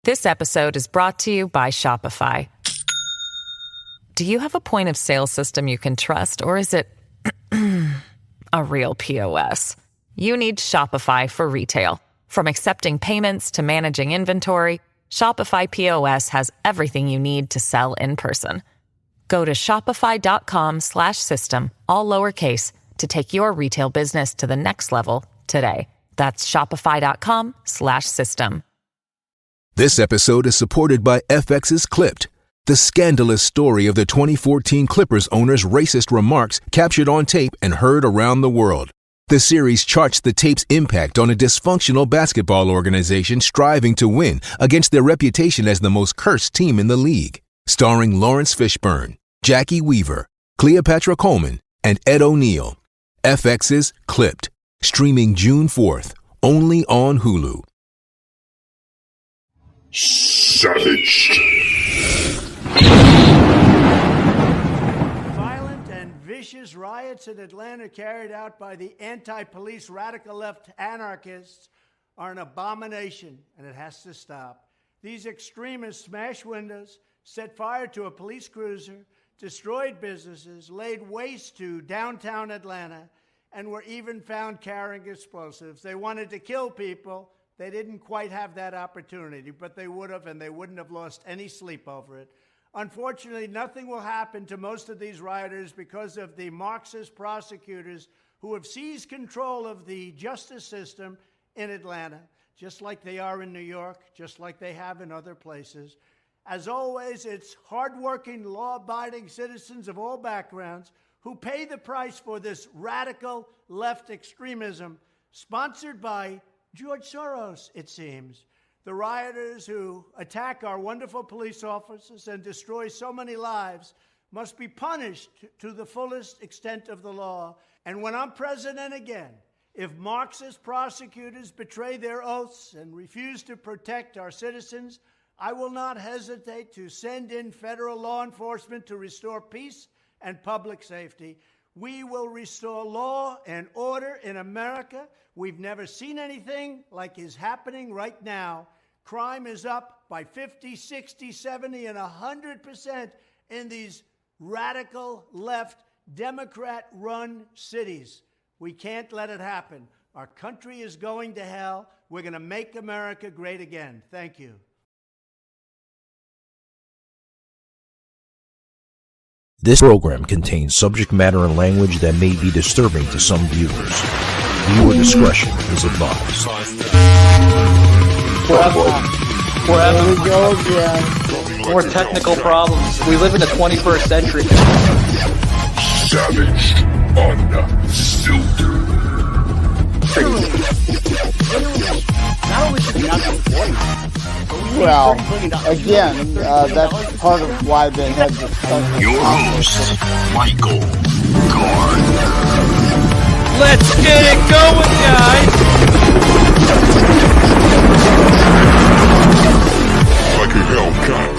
This episode is brought to you by Shopify. Do you have a point of sale system you can trust, or is it a real POS? You need Shopify for retail. From accepting payments to managing inventory, Shopify POS has everything you need to sell in person. Go to shopify.com/system, all lowercase, to take your retail business to the next level today. That's shopify.com/system. This episode is supported by FX's Clipped, the scandalous story of the 2014 Clippers owner's racist remarks captured on tape and heard around the world. The series charts the tape's impact on a dysfunctional basketball organization striving to win against their reputation as the most cursed team in the league. Starring Lawrence Fishburne, Jackie Weaver, Cleopatra Coleman, and Ed O'Neill. FX's Clipped, streaming June 4th, only on Hulu. Savage. Violent and vicious riots in Atlanta carried out by the anti-police radical left anarchists are an abomination, and it has to stop. These extremists smashed windows, set fire to a police cruiser, destroyed businesses, laid waste to downtown Atlanta, and were even found carrying explosives. They wanted to kill people. They didn't quite have that opportunity, but they would have, and they wouldn't have lost any sleep over it. Unfortunately, nothing will happen to most of these rioters because of the Marxist prosecutors who have seized control of the justice system in Atlanta, just like they are in New York, just like they have in other places. As always, it's hardworking, law-abiding citizens of all backgrounds who pay the price for this radical left extremism, sponsored by George Soros, it seems. The rioters who attack our wonderful police officers and destroy so many lives must be punished to the fullest extent of the law. And when I'm president again, if Marxist prosecutors betray their oaths and refuse to protect our citizens, I will not hesitate to send in federal law enforcement to restore peace and public safety. We will restore law and order in America. We've never seen anything like is happening right now. Crime is up by 50, 60, 70, and 100% in these radical left, Democrat-run cities. We can't let it happen. Our country is going to hell. We're going to make America great again. Thank you. This program contains subject matter and language that may be disturbing to some viewers. Viewer discretion is advised. More technical problems. We live in the 21st century. Savage unfiltered. Not only should we not be employed, well, again, that's part of why they had this. Your host, Michael Gard. Let's get it going, guys! Like a Hellcat.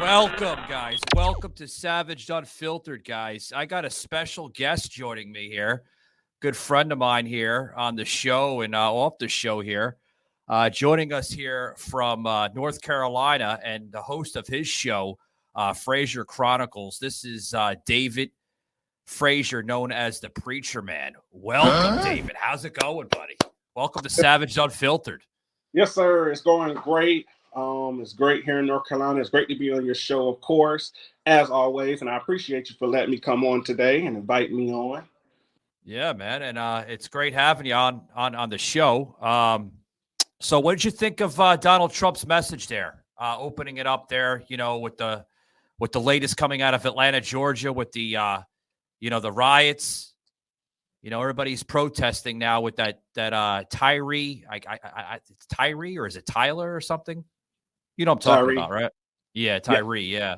Welcome, guys. Welcome to Savage Unfiltered, guys. I got a special guest joining me here. Good friend of mine here on the show and off the show here. Joining us here from North Carolina and the host of his show, Frazier Chronicles. This is David Frazier, known as the Preacherman. Welcome, David. How's it going, buddy? Welcome to Savage Unfiltered. Yes, sir. It's going great. It's great here in North Carolina. It's great to be on your show, of course, as always. And I appreciate you for letting me come on today and inviting me on. Yeah, man. And it's great having you on the show. So what did you think of Donald Trump's message there, opening it up there, you know, with the latest coming out of Atlanta, Georgia, with the, the riots, everybody's protesting now with that Tyree, it's Tyree, or is it Tyler or something? You know what I'm talking about, right? Yeah, Tyree. Yeah.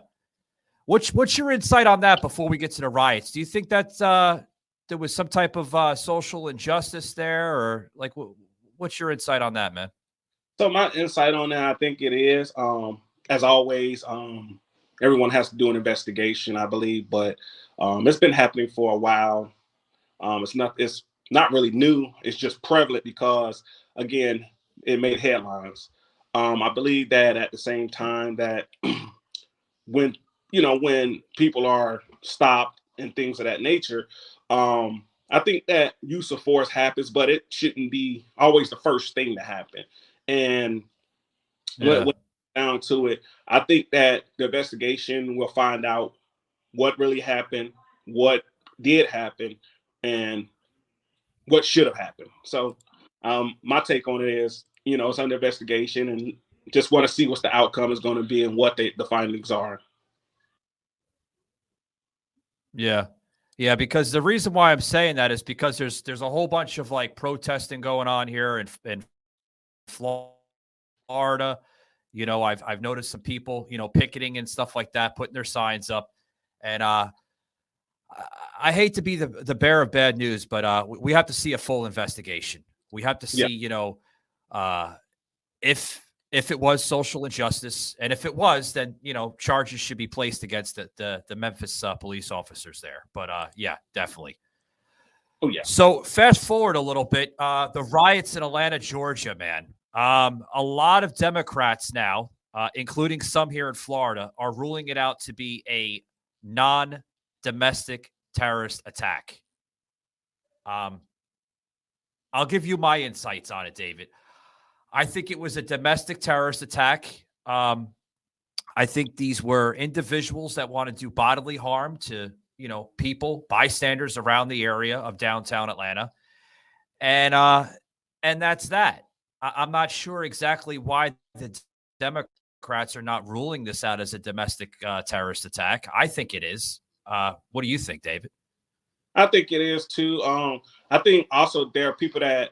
What's your insight on that before we get to the riots? Do you think that's, there was some type of social injustice there, or like, what's your insight on that, man? So my insight on that, I think it is, as always, everyone has to do an investigation, I believe, but it's been happening for a while. It's not really new. It's just prevalent because, again, it made headlines. I believe that at the same time that when when people are stopped and things of that nature, I think that use of force happens, but it shouldn't be always the first thing to happen. And when down to it, I think that the investigation will find out what really happened, what did happen, and what should have happened. So my take on it is, it's under investigation, and just want to see what the outcome is going to be and what the findings are. Yeah. Yeah, because the reason why I'm saying that is because there's a whole bunch of like protesting going on here in Florida. I've noticed some people, picketing and stuff like that, putting their signs up. And I hate to be the bearer of bad news, but we have to see a full investigation. We have to see, if it was social injustice, and if it was, then charges should be placed against the Memphis police officers there. But yeah, definitely. Oh yeah. So fast forward a little bit, the riots in Atlanta, Georgia, man. A lot of Democrats now, including some here in Florida, are ruling it out to be a non-domestic terrorist attack. I'll give you my insights on it, David. I think it was a domestic terrorist attack. I think these were individuals that want to do bodily harm to, people, bystanders around the area of downtown Atlanta. And that's that. I'm not sure exactly why the Democrats are not ruling this out as a domestic terrorist attack. I think it is. What do you think, David? I think it is too. I think also there are people that,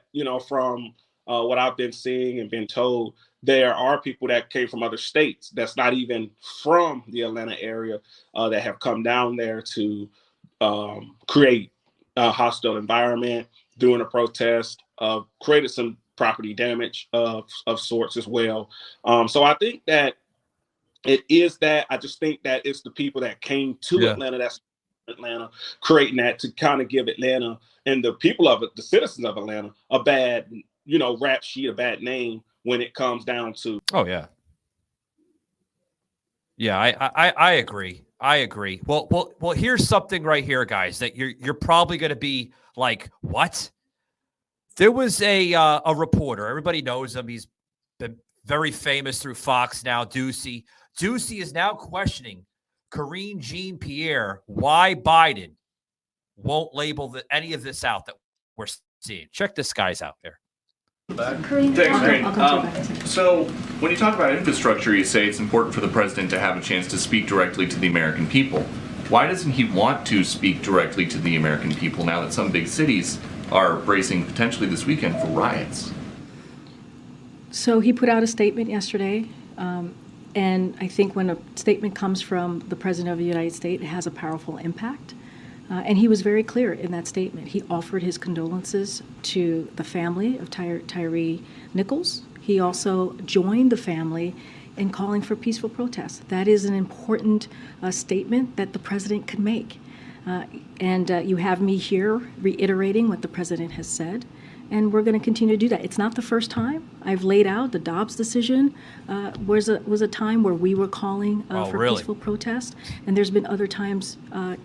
from what I've been seeing and been told, there are people that came from other states that's not even from the Atlanta area that have come down there to create a hostile environment during a protest, created some property damage of sorts as well. So I think that it is that. I just think that it's the people that came to Atlanta, that's Atlanta, creating that to kind of give Atlanta and the people of it, the citizens of Atlanta, a bad, rap sheet, a bad name when it comes down to. Oh yeah. Yeah, I agree. I agree. Well, here's something right here, guys, that you're probably going to be like, what? There was a reporter. Everybody knows him. He's been very famous through Fox now, Ducey. Ducey is now questioning Karine Jean-Pierre why Biden won't label any of this out that we're seeing. Check this guy's out there. Thanks, Karine. So when you talk about infrastructure, you say it's important for the president to have a chance to speak directly to the American people. Why doesn't he want to speak directly to the American people now that some big cities are bracing potentially this weekend for riots? So he put out a statement yesterday, and I think when a statement comes from the President of the United States, it has a powerful impact. And he was very clear in that statement. He offered his condolences to the family of Tyree Nichols. He also joined the family in calling for peaceful protests. That is an important statement that the president could make. And you have me here reiterating what the president has said. And we're going to continue to do that. It's not the first time. I've laid out the Dobbs decision was a time where we were calling for peaceful protest, and there's been other times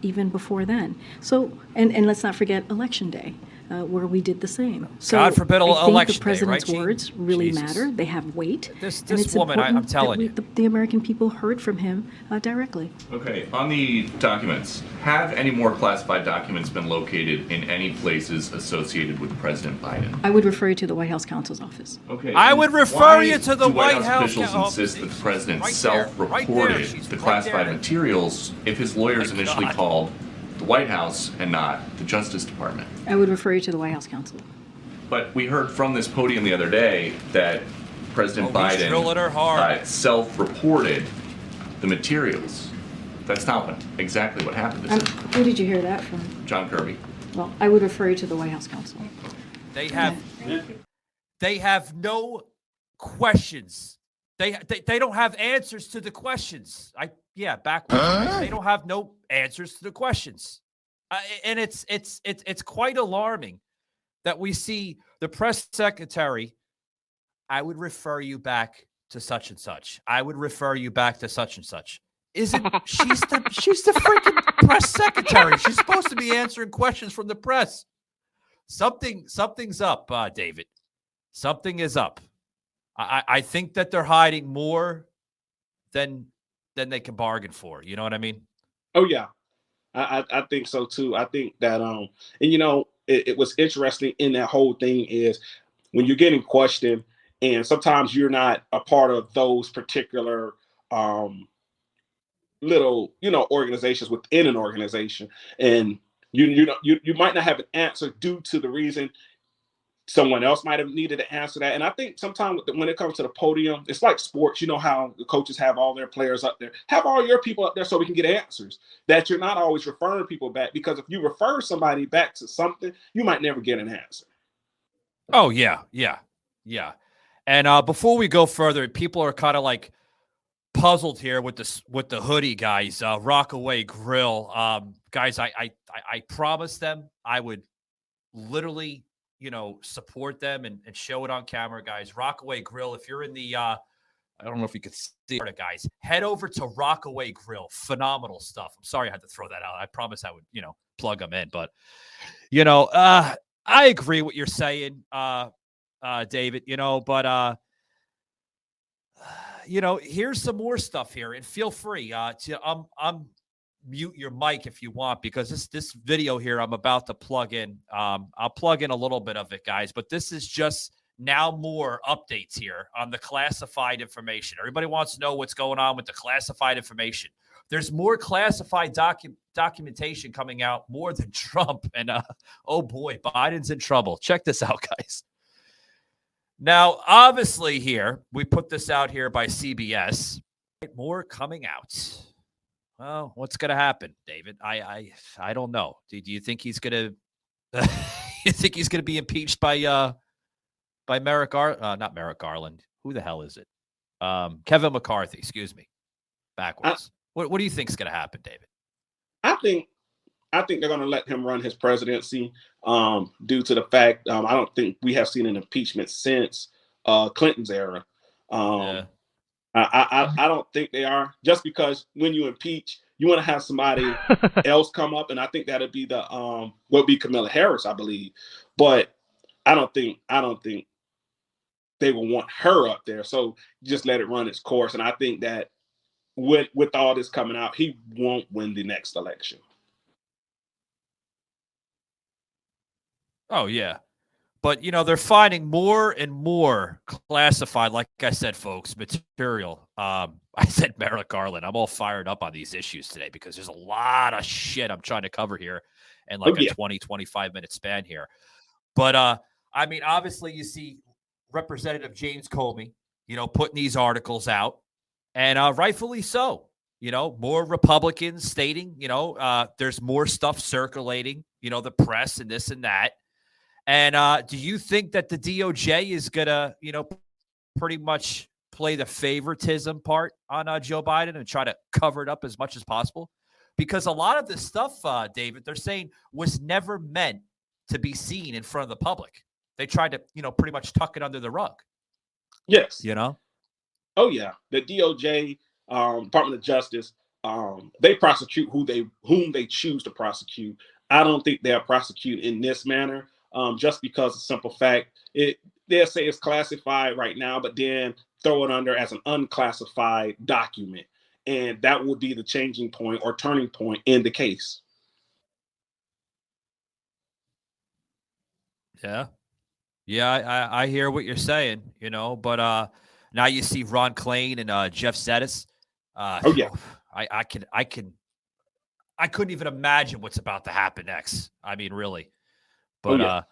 even before then. So, and let's not forget Election Day, where we did the same. So God forbid I think Election the president's Day, right? words really Jesus. matter. They have weight. This and it's woman, I'm telling you. the American people heard from him directly. Okay, on the documents, have any more classified documents been located in any places associated with President Biden? I would refer you to the White House counsel's office. Okay. I would refer you to the White House officials insist that the president Right there. self-reported the classified materials if his lawyers initially called the White House and not the Justice Department? I would refer you to the White House counsel. But we heard from this podium the other day that President he's drilling her hard. Biden self-reported the materials. That's not exactly what happened. Who did you hear that from? John Kirby. Well, I would refer you to the White House counsel. They have no questions. They don't have answers to the questions. Backwards. They don't have no answers to the questions, and it's quite alarming that we see the press secretary, I would refer you back to such and such. I would refer you back to such and such. Isn't she's the freaking press secretary. She's supposed to be answering questions from the press. Something's up, David. Something is up. I think that they're hiding more than they can bargain for. You know what I mean? Oh yeah, I think so too. I think that and it was interesting in that whole thing is when you're getting questioned, and sometimes you're not a part of those particular little organizations within an organization, and you might not have an answer due to the reason someone else might have needed to answer that. And I think sometimes when it comes to the podium, it's like sports. You know how the coaches have all their players up there. Have all your people up there so we can get answers. That you're not always referring people back, because if you refer somebody back to something, you might never get an answer. Oh, yeah. And before we go further, people are kind of like puzzled here with the hoodie guys. Rockaway Grill. Guys, I promised them I would literally support them and show it on camera, guys. Rockaway Grill. If you're in the, I don't know if you could see it, guys, head over to Rockaway Grill. Phenomenal stuff. I'm sorry I had to throw that out. I promised I would, plug them in, but, I agree what you're saying, David, but, here's some more stuff here, and feel free to mute your mic if you want, because this video here I'm about to plug in. I'll plug in a little bit of it, guys, but this is just now more updates here on the classified information. Everybody wants to know what's going on with the classified information. There's more classified documentation coming out, more than Trump, and oh boy, Biden's in trouble. Check this out, guys. Now, obviously here, we put this out here by CBS. More coming out. Well, what's going to happen, David? I don't know. Do you think he's going to you think he's going to be impeached by Merrick not Merrick Garland. Who the hell is it? Kevin McCarthy, excuse me. Backwards. What do you think is going to happen, David? I think they're going to let him run his presidency due to the fact I don't think we have seen an impeachment since Clinton's era. I don't think they are, just because when you impeach, you want to have somebody else come up, and I think that'd be Kamala Harris, I believe. But I don't think they will want her up there. So just let it run its course. And I think that with all this coming out, he won't win the next election. Oh yeah. But, they're finding more and more classified, like I said, folks, material. I said Merrick Garland. I'm all fired up on these issues today because there's a lot of shit I'm trying to cover here in a 20, 25-minute span here. But, obviously you see Representative James Comey, putting these articles out, and rightfully so. More Republicans stating, there's more stuff circulating, the press and this and that. And do you think that the DOJ is going to, pretty much play the favoritism part on Joe Biden and try to cover it up as much as possible? Because a lot of this stuff, David, they're saying was never meant to be seen in front of the public. They tried to, pretty much tuck it under the rug. Yes. Oh, yeah. The DOJ, Department of Justice, they prosecute whom they choose to prosecute. I don't think they'll prosecute in this manner. Just because of the simple fact they'll say it's classified right now, but then throw it under as an unclassified document. And that would be the changing point or turning point in the case. Yeah. Yeah, I hear what you're saying, but now you see Ron Klain and Jeff Zettis. Oh yeah. I couldn't even imagine what's about to happen next. I mean, really. But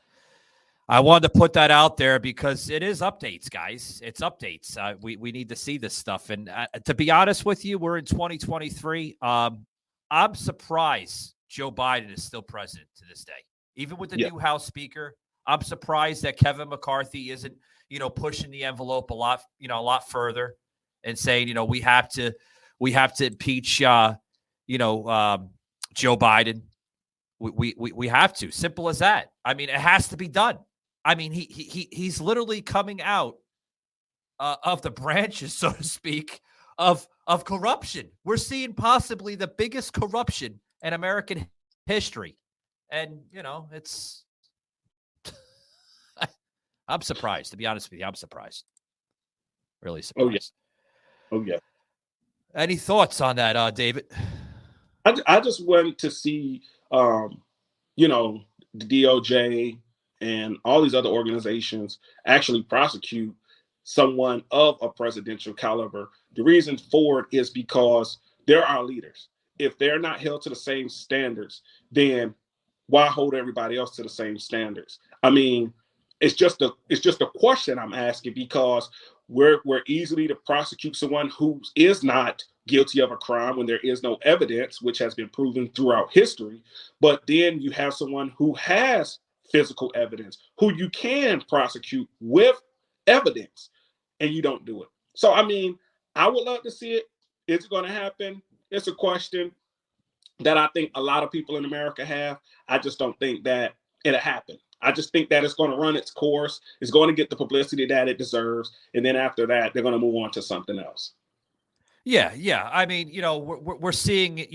I wanted to put that out there because it is updates, guys. It's updates. We need to see this stuff. And to be honest with you, we're in 2023. I'm surprised Joe Biden is still president to this day. Even with the new House Speaker, I'm surprised that Kevin McCarthy isn't, pushing the envelope a lot further and saying, we have to impeach, Joe Biden. We have to. Simple as that. I mean, it has to be done. I mean, he's literally coming out of the branches, so to speak, of corruption. We're seeing possibly the biggest corruption in American history. And, it's I'm surprised, to be honest with you. I'm surprised. Really surprised. Oh, yeah. Any thoughts on that, David? I just wanted to see, the DOJ and all these other organizations actually prosecute someone of a presidential caliber. The reason for it is because they're our leaders. If they're not held to the same standards, then why hold everybody else to the same standards? I mean, it's just a question I'm asking, because we're easily to prosecute someone who is not guilty of a crime when there is no evidence, which has been proven throughout history. But then you have someone who has physical evidence, who you can prosecute with evidence, and you don't do it. So, I mean, I would love to see it. Is it going to happen? It's a question that I think a lot of people in America have. I just don't think that it'll happen. I just think that it's going to run its course. It's going to get the publicity that it deserves. And then after that, they're going to move on to something else. Yeah. I mean, we're seeing,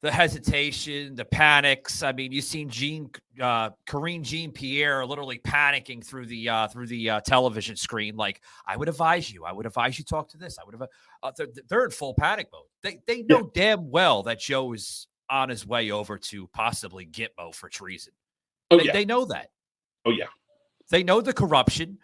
the hesitation, the panics. I mean, you've seen Karine Jean-Pierre literally panicking through the television screen. Like, I would advise you talk to this. They're in full panic mode. They know damn well that Joe is on his way over to possibly Gitmo for treason. They know that. Oh yeah. They know the corruption.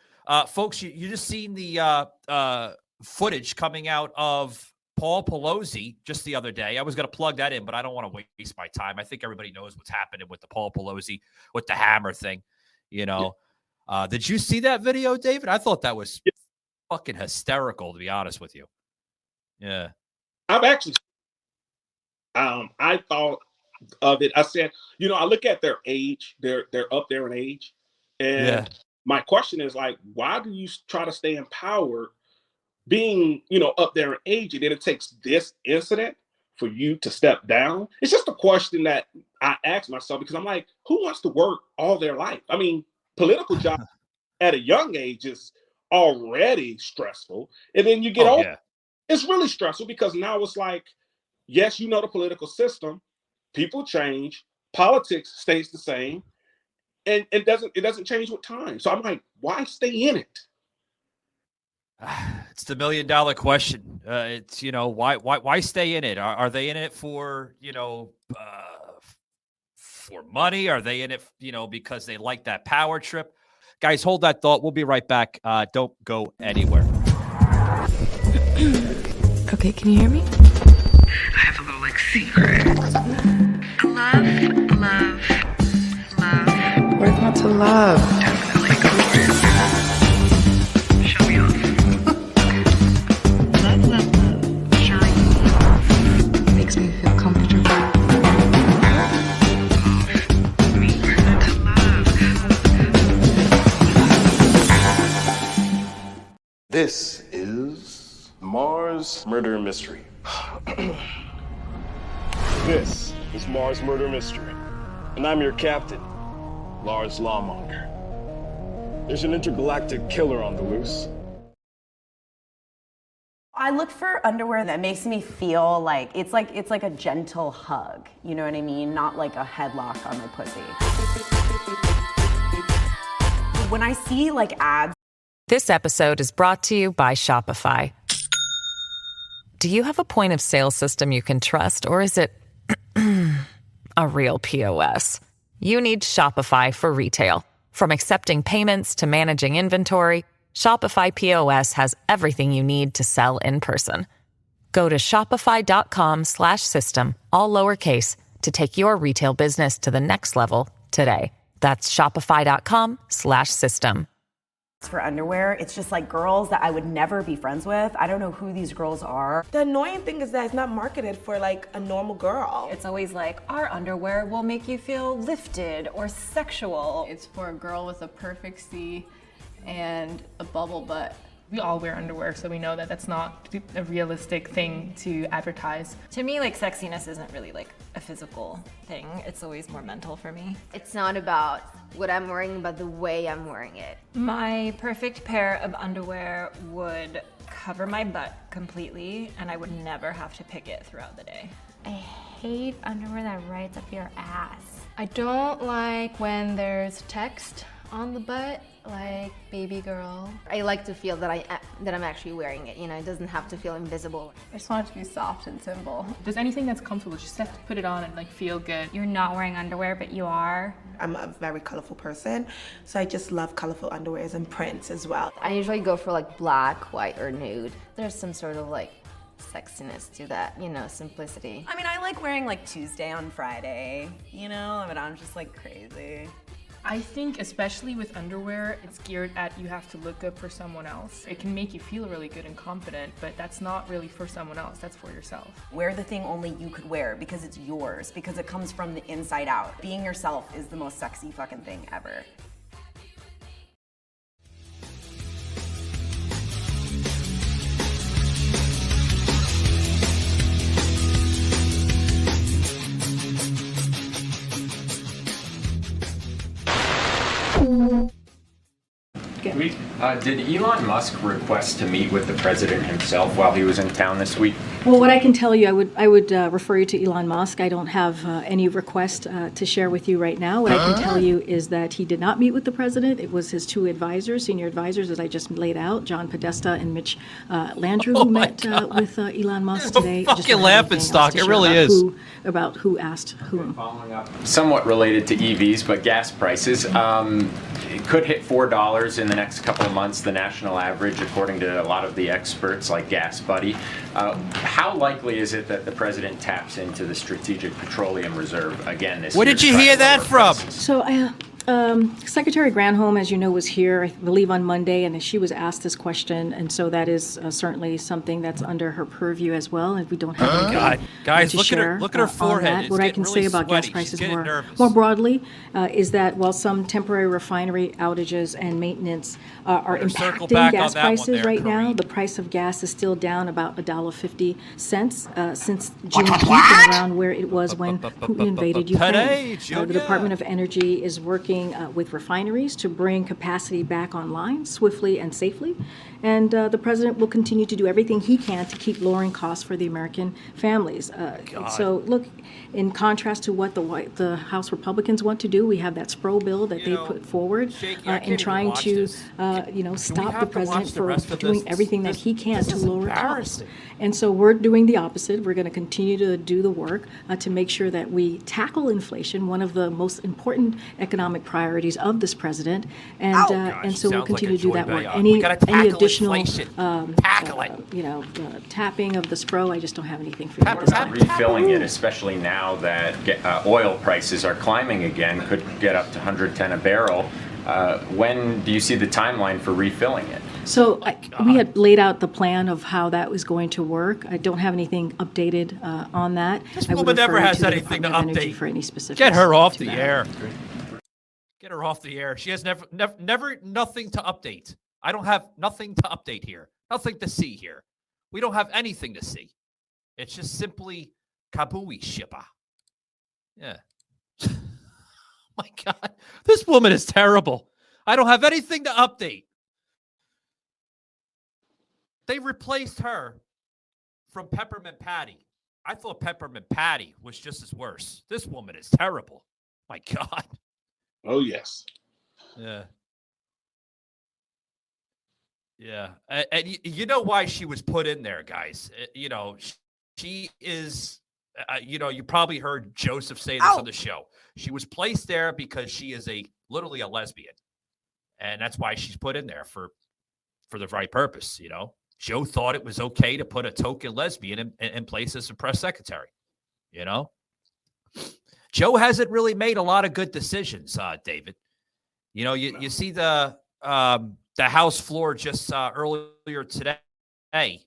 Folks, you just seen the footage coming out of Paul Pelosi just the other day. I was going to plug that in, but I don't want to waste my time. I think everybody knows what's happening with the Paul Pelosi, with the hammer thing, Did you see that video, David? I thought that was fucking hysterical, to be honest with you. Yeah. I've actually, I thought of it. I said, I look at their age. They're up there in age. And my question is, like, why do you try to stay in power being, up there in age, and then it takes this incident for you to step down? It's just a question that I ask myself, because I'm like, who wants to work all their life? I mean, political job at a young age is already stressful. And then you get older. Yeah. It's really stressful, because now it's like, yes, the political system, people change, politics stays the same, and it doesn't change with time. So I'm like, why stay in it? It's the $1 million question. It's, why stay in it? Are they in it for, for money? Are they in it, because they like that power trip? Guys, hold that thought. We'll be right back. Don't go anywhere. Okay, can you hear me? I have a little, secret. Love. Where's not to love? Definitely go for it. Show me off. Love. Sure. Makes me feel comfortable. This is Mars Murder Mystery. This is Mars Murder Mystery, and I'm your captain, Lars Lawmonger. There's an intergalactic killer on the loose. I look for underwear that makes me feel like it's like a gentle hug. You know what I mean? Not like a headlock on my pussy. When I see ads. This episode is brought to you by Shopify. Do you have a point of sale system you can trust, or is it a real POS? You need Shopify for retail. From accepting payments to managing inventory, Shopify POS has everything you need to sell in person. Go to shopify.com/system, all lowercase, to take your retail business to the next level today. That's shopify.com/system. For underwear, it's just girls that I would never be friends with. I don't know who these girls are. The annoying thing is that it's not marketed for a normal girl. It's always our underwear will make you feel lifted or sexual. It's for a girl with a perfect C and a bubble butt. We all wear underwear, so we know that that's not a realistic thing to advertise. To me, like, sexiness isn't really like a physical thing. It's always more mental for me. It's not about what I'm wearing, but the way I'm wearing it. My perfect pair of underwear would cover my butt completely, and I would never have to pick it throughout the day. I hate underwear that rides up your ass. I don't like when there's text on the butt, like baby girl. I like to feel that I'm actually wearing it. You know, it doesn't have to feel invisible. I just want it to be soft and simple. If there's anything that's comfortable, just have to put it on and like feel good. You're not wearing underwear, but you are. I'm a very colorful person, so I just love colorful underwears and prints as well. I usually go for like black, white, or nude. There's some sort of like sexiness to that, you know, simplicity. I mean, I like wearing like Tuesday on Friday, you know, but I'm just like crazy. I think especially with underwear, it's geared at you have to look good for someone else. It can make you feel really good and confident, but that's not really for someone else, that's for yourself. Wear the thing only you could wear because it's yours, because it comes from the inside out. Being yourself is the most sexy fucking thing ever. Did Elon Musk request to meet with the president himself while he was in town this week? Well, what I can tell you, I would refer you to Elon Musk. I don't have any request to share with you right now. What I can tell you is that he did not meet with the president. It was his two advisors, senior advisors, as I just laid out, John Podesta and Mitch Landrieu, who met with Elon Musk today. It's a fucking laughing stock. It really is. About who asked whom. Following up, somewhat related to EVs, but gas prices. It could hit $4 in the next couple of months, the national average, according to a lot of the experts like Gas Buddy. How likely is it that the president taps into the Strategic Petroleum Reserve again this year? Where did you hear that from? So Secretary Granholm, as you know, was here, I believe, on Monday, and she was asked this question, and so that is certainly something that's under her purview as well, and we don't have anything guys, to look share at her forehead. What I can say about gas prices more broadly is that while some temporary refinery outages and maintenance are impacting gas prices right now, the price of gas is still down about $1.50 since June peak and around where it was when Putin invaded Ukraine. The Department of Energy is working with refineries to bring capacity back online swiftly and safely. And the president will continue to do everything he can to keep lowering costs for the American families. So look, in contrast to what the House Republicans want to do, we have that Spro bill that they put forward in trying to stop the president for doing everything that he can to lower costs. And so we're doing the opposite. We're going to continue to do the work to make sure that we tackle inflation, one of the most important economic priorities of this president. And so we'll continue to do that work. Any additional tapping of the Spro, I just don't have anything for you at this time. Refilling it, especially now that oil prices are climbing again, could get up to 110 a barrel. When do you see the timeline for refilling it? So we had laid out the plan of how that was going to work. I don't have anything updated on that. This woman never has anything to update. For any specifics. Get her off the air. Get her off the air. She has never nothing to update. I don't have nothing to update here. Nothing to see here. We don't have anything to see. It's just simply kabooey shippa. Yeah. My God, this woman is terrible. I don't have anything to update. They replaced her from Peppermint Patty. I thought Peppermint Patty was just as worse. This woman is terrible. My God. Oh, yes. Yeah. Yeah. And you know why she was put in there, guys. She is, you probably heard Joseph say this on the show. She was placed there because she is literally a lesbian. And that's why she's put in there for the right purpose, Joe thought it was okay to put a token lesbian in place as a press secretary, Joe hasn't really made a lot of good decisions, David. You see the House floor just earlier today,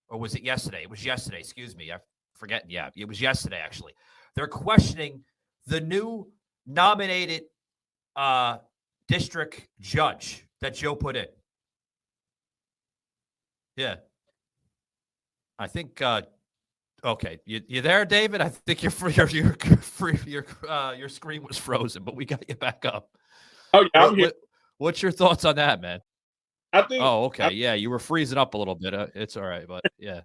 or was it yesterday? It was yesterday. Excuse me. I forget. Yeah, it was yesterday, actually. They're questioning the new nominated district judge that Joe put in. Yeah. I think. Okay, you there, David? I think your screen was frozen, but we got you back up. Oh yeah, I'm here. What's your thoughts on that, man? I think. Oh, okay. Yeah, you were freezing up a little bit. It's all right, but yeah.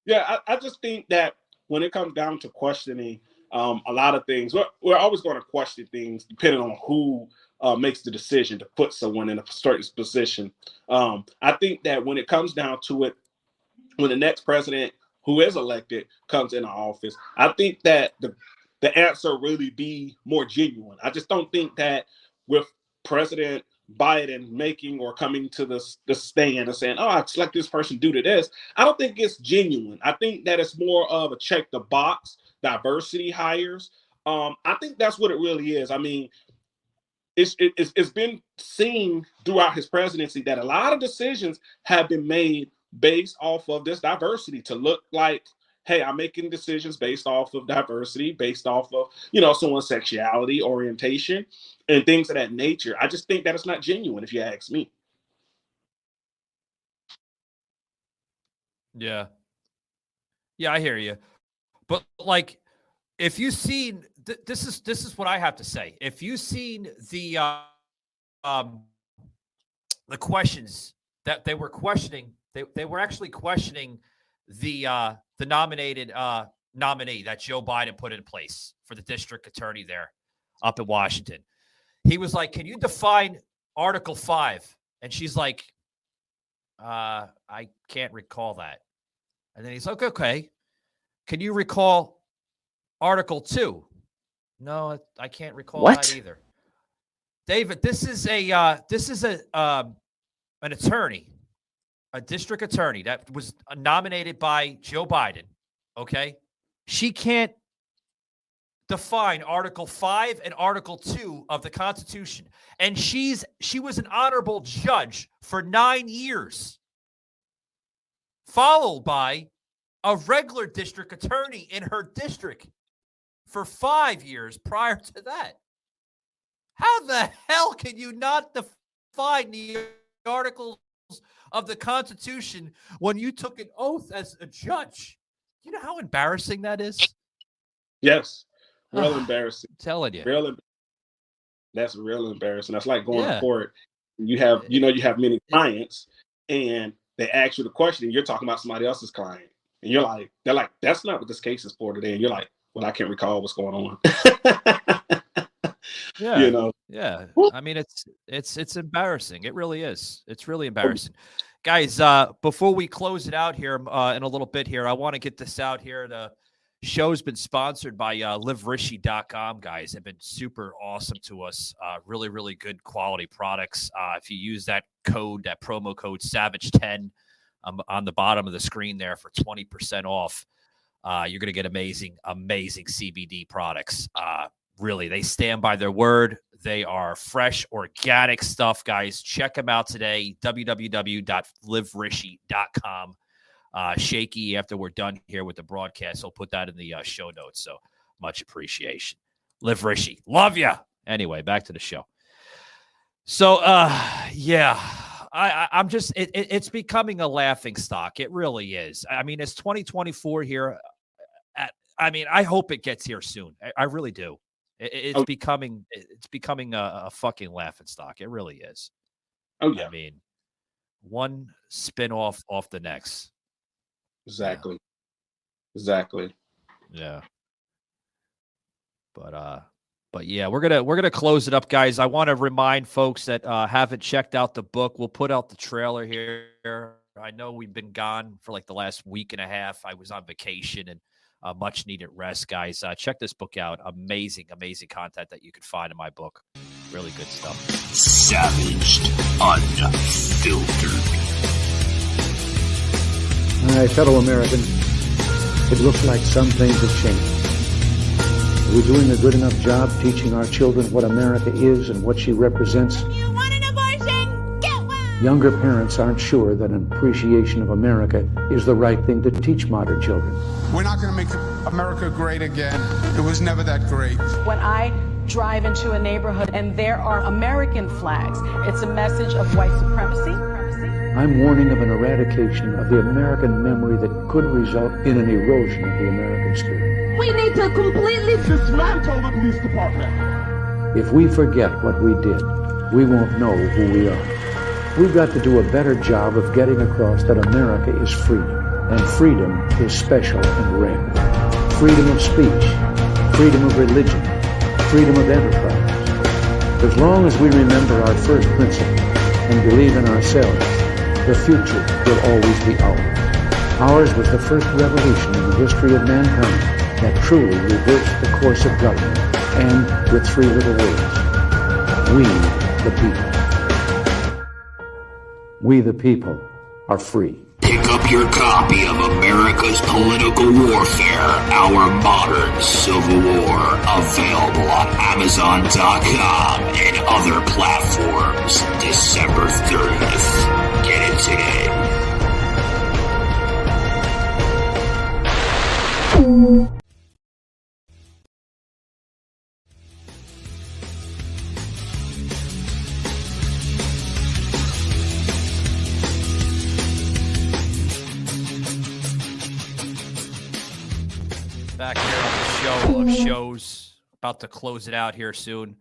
Yeah, I just think that when it comes down to questioning a lot of things, we're always going to question things depending on who makes the decision to put someone in a certain position. I think that when it comes down to it, when the next president who is elected comes into office, I think that the answer really be more genuine. I just don't think that with President Biden making or coming to the stand and saying, "Oh, I select this person due to this," I don't think it's genuine. I think that it's more of a check the box diversity hires. I think that's what it really is. I mean, it's been seen throughout his presidency that a lot of decisions have been made based off of this diversity to look like, hey, I'm making decisions based off of diversity, based off of, someone's sexuality, orientation, and things of that nature. I just think that it's not genuine, if you ask me. Yeah. Yeah, I hear you. But like, if you've seen, this is what I have to say. If you've seen the questions that they were questioning, they were actually questioning the nominated nominee that Joe Biden put in place for the district attorney there up in Washington. He was like, "Can you define Article 5?" And she's like, "I can't recall that." And then he's like, "Okay. Can you recall Article 2? No, I can't recall that either. David, this is an attorney, a district attorney that was nominated by Joe Biden. Okay. She can't define Article 5 and Article 2 of the Constitution. And she was an honorable judge for 9 years, followed by a regular district attorney in her district for 5 years prior to that. How the hell can you not define the articles of the Constitution when you took an oath as a judge? You know how embarrassing that is? Yes. Real embarrassing. I'm telling you. That's real embarrassing. That's like going to court. You have many clients and they ask you the question and you're talking about somebody else's client. And they're like, that's not what this case is for today. And you're like, well, I can't recall what's going on. Yeah. Yeah. I mean, it's embarrassing. It really is. It's really embarrassing. Guys, before we close it out here in a little bit here, I want to get this out here. The show's been sponsored by liverishi.com, guys. They've been super awesome to us. Really, really good quality products. If you use that promo code SAVAGE10 on the bottom of the screen there for 20% off, you're going to get amazing CBD products. Really, they stand by their word. They are fresh, organic stuff, guys. Check them out today, www.liverishi.com. Shaky, after we're done here with the broadcast, I'll put that in the show notes, so much appreciation. Live Rishi. Love ya. Anyway, back to the show. So, I'm just, it's becoming a laughing stock. It really is. I mean, it's 2024 here. I hope it gets here soon. I really do. It's becoming a fucking laughing stock. It really is. Oh yeah. I mean, one spin-off off the next. Exactly. Yeah. But yeah, we're gonna close it up, guys. I want to remind folks that haven't checked out the book. We'll put out the trailer here. I know we've been gone for like the last week and a half. I was on vacation and much needed rest, guys. Check this book out. Amazing content that you can find in my book. Really good stuff. Savaged, unfiltered. My fellow Americans, it looks like some things have changed. Are we doing a good enough job teaching our children what America is and what she represents? You want an abortion? Get one! Younger parents aren't sure that an appreciation of America is the right thing to teach modern children. We're not going to make America great again. It was never that great. When I drive into a neighborhood and there are American flags, it's a message of white supremacy. I'm warning of an eradication of the American memory that could result in an erosion of the American spirit. We need to completely dismantle the police department. If we forget what we did, we won't know who we are. We've got to do a better job of getting across that America is free, and freedom is special and rare. Freedom of speech, freedom of religion, freedom of enterprise. As long as we remember our first principle and believe in ourselves, the future will always be ours. Ours was the first revolution in the history of mankind that truly reversed the course of government, and with three little words: we, the people. We, the people, are free. Pick up your copy of America's Political Warfare, Our Modern Civil War, available on Amazon.com and other platforms December 30th. Get it today. Back here on the show of shows, about to close it out here soon.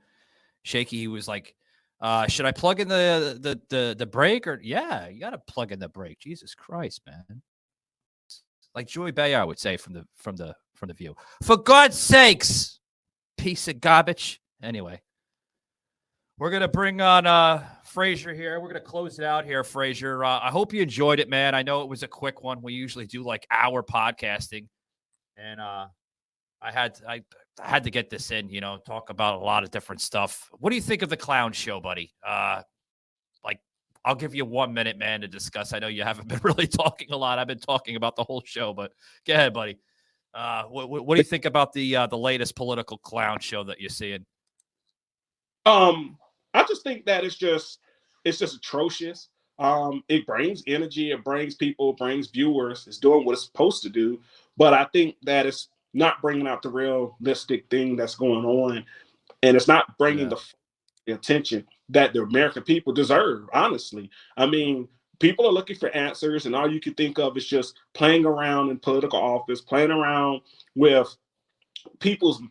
Shaky, he was like, should I plug in the break? Or yeah, you gotta plug in the break. Jesus Christ, man. Like Joey Bayard would say from the View. For God's sakes, piece of garbage. Anyway, we're gonna bring on Frazier here. We're gonna close it out here, Frazier. I hope you enjoyed it, man. I know it was a quick one. We usually do like hour podcasting. And I had to get this in, talk about a lot of different stuff. What do you think of the clown show, buddy? I'll give you 1 minute, man, to discuss. I know you haven't been really talking a lot. I've been talking about the whole show, but go ahead, buddy. What do you think about the latest political clown show that you're seeing? I just think that it's just atrocious. It brings energy, it brings people, brings viewers. It's doing what it's supposed to do. But I think that it's not bringing out the realistic thing that's going on. And it's not bringing the attention that the American people deserve, honestly. I mean, people are looking for answers, and all you can think of is just playing around in political office, playing around with people's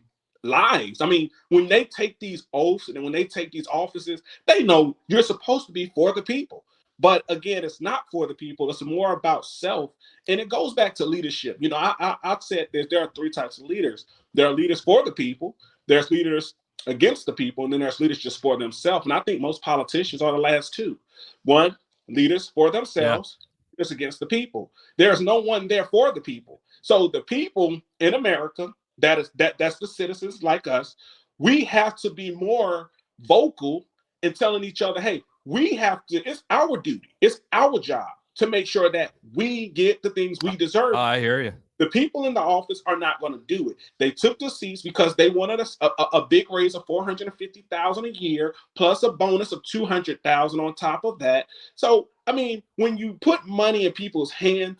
lives. I mean, when they take these oaths and when they take these offices, they know you're supposed to be for the people. But again, it's not for the people. It's more about self. And it goes back to leadership. I've said there are three types of leaders. There are leaders for the people. There's leaders against the people. And then there's leaders just for themselves. And I think most politicians are the last two. One, leaders for themselves, leaders against the people. There's no one there for the people. So the people in America, that's the citizens like us, we have to be more vocal in telling each other, hey, it's our duty, it's our job to make sure that we get the things we deserve. I hear you. The people in the office are not going to do it. They took the seats because they wanted a big raise of $450,000 a year, plus a bonus of $200,000 on top of that. So, I mean, when you put money in people's hands,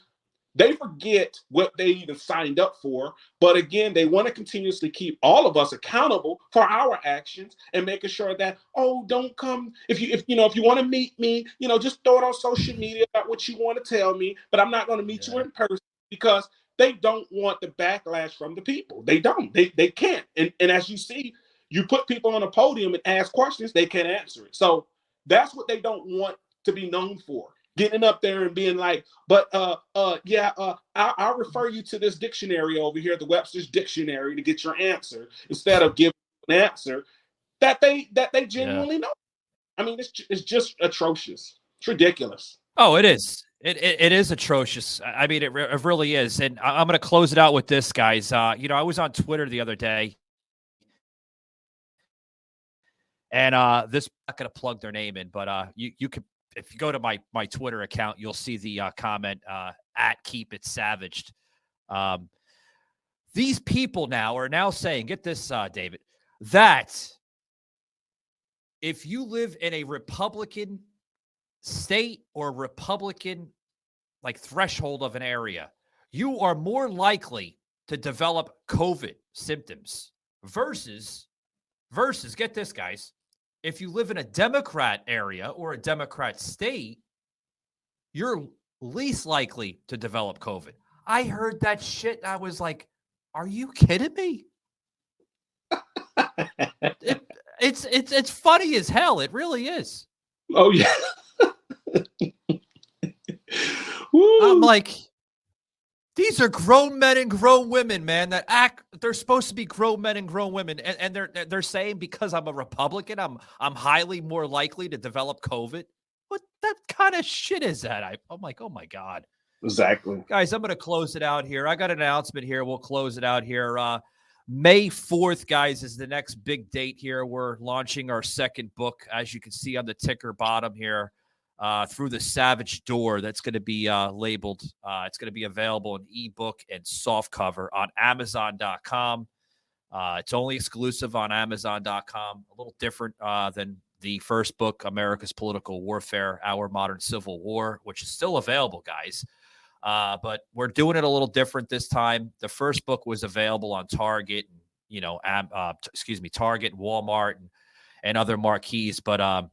they forget what they even signed up for. But again, they want to continuously keep all of us accountable for our actions and making sure that, don't come. If you want to meet me, just throw it on social media about what you want to tell me. But I'm not going to meet you in person, because they don't want the backlash from the people. They don't. They can't. And as you see, you put people on a podium and ask questions, they can't answer it. So that's what they don't want to be known for. Getting up there and being like, I'll refer you to this dictionary over here, the Webster's Dictionary, to get your answer, instead of giving an answer that they genuinely know. I mean, it's just atrocious. It's ridiculous. Oh, it is. It is atrocious. I mean, it really is. And I'm going to close it out with this, guys. I was on Twitter the other day, and this, I'm not going to plug their name in, but you could. If you go to my Twitter account, you'll see the comment at Keep It Savaged. These people now are saying, get this, David, that if you live in a Republican state or Republican threshold of an area, you are more likely to develop COVID symptoms versus get this, guys. If you live in a Democrat area or a Democrat state, you're least likely to develop COVID. I heard that shit. And I was like, are you kidding me? It's funny as hell. It really is. Oh yeah. I'm like, these are grown men and grown women, man, that act. They're supposed to be grown men and grown women, and they're saying because I'm a Republican, I'm highly more likely to develop COVID. What that kind of shit is that? I'm like, oh my God. Exactly. Guys, I'm going to close it out here. I got an announcement here. We'll close it out here. May 4th, guys, is the next big date here. We're launching our second book, as you can see on the ticker bottom here, Through the Savage Door. That's going to be labeled. It's going to be available in ebook and softcover on Amazon.com. It's only exclusive on Amazon.com. A little different than the first book, America's Political Warfare, Our Modern Civil War, which is still available, guys. But we're doing it a little different this time. The first book was available on Target, Target, Walmart, and other marquees, but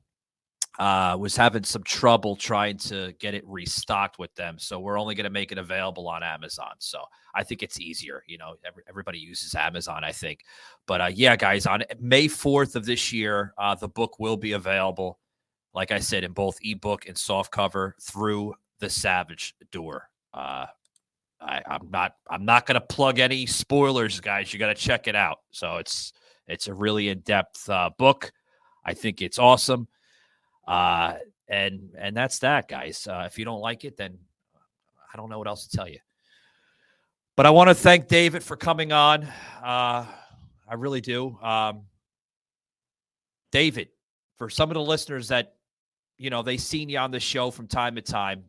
was having some trouble trying to get it restocked with them. So we're only going to make it available on Amazon. So I think it's easier. Everybody uses Amazon, I think. But yeah, guys, on May 4th of this year, the book will be available, like I said, in both ebook and softcover, Through the Savage Door. I'm not going to plug any spoilers, guys. You got to check it out. So it's a really in-depth book. I think it's awesome. And that's that, guys. If you don't like it, then I don't know what else to tell you. But I want to thank David for coming on. I really do. David, for some of the listeners that, they seen you on the show from time to time,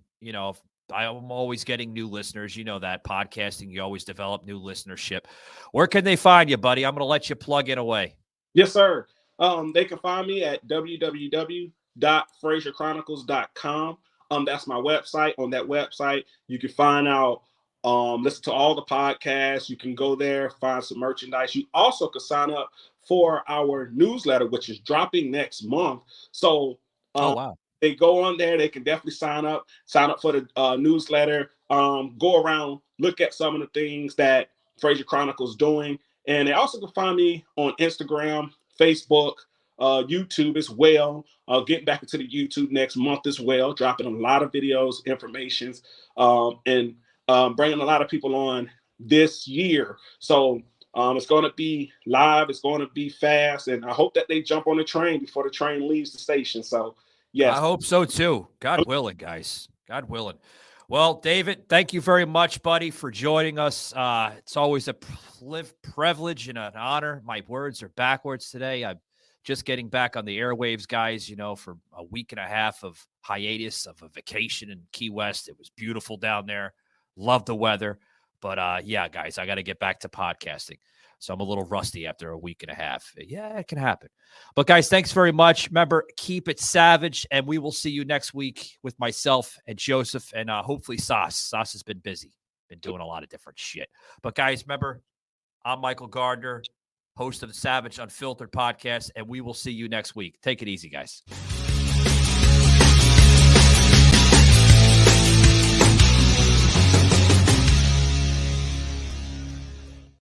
I'm always getting new listeners. You know that podcasting, you always develop new listenership. Where can they find you, buddy? I'm going to let you plug it away. Yes, sir. They can find me at www.frazierchronicles.com. That's my website. On that website, you can find out, listen to all the podcasts. You can go there, find some merchandise. You also can sign up for our newsletter, which is dropping next month. So, oh, wow. They go on there. They can definitely sign up for the newsletter, go around, look at some of the things that Frazier Chronicles doing. And they also can find me on Instagram, Facebook, YouTube as well. Getting back into the YouTube next month as well, dropping a lot of videos, informations, and bringing a lot of people on this year. So it's going to be live. It's going to be fast. And I hope that they jump on the train before the train leaves the station. So, yes. I hope so, too. God willing, guys. God willing. Well, David, thank you very much, buddy, for joining us. It's always a privilege and an honor. My words are backwards today. I'm just getting back on the airwaves, guys, for a week and a half of hiatus of a vacation in Key West. It was beautiful down there. Love the weather. But, yeah, guys, I got to get back to podcasting. So I'm a little rusty after a week and a half. Yeah, it can happen. But, guys, thanks very much. Remember, keep it savage, and we will see you next week with myself and Joseph and hopefully Sauce. Sauce has been busy, been doing a lot of different shit. But, guys, remember, I'm Michael Gardner, host of the Savage Unfiltered podcast, and we will see you next week. Take it easy, guys.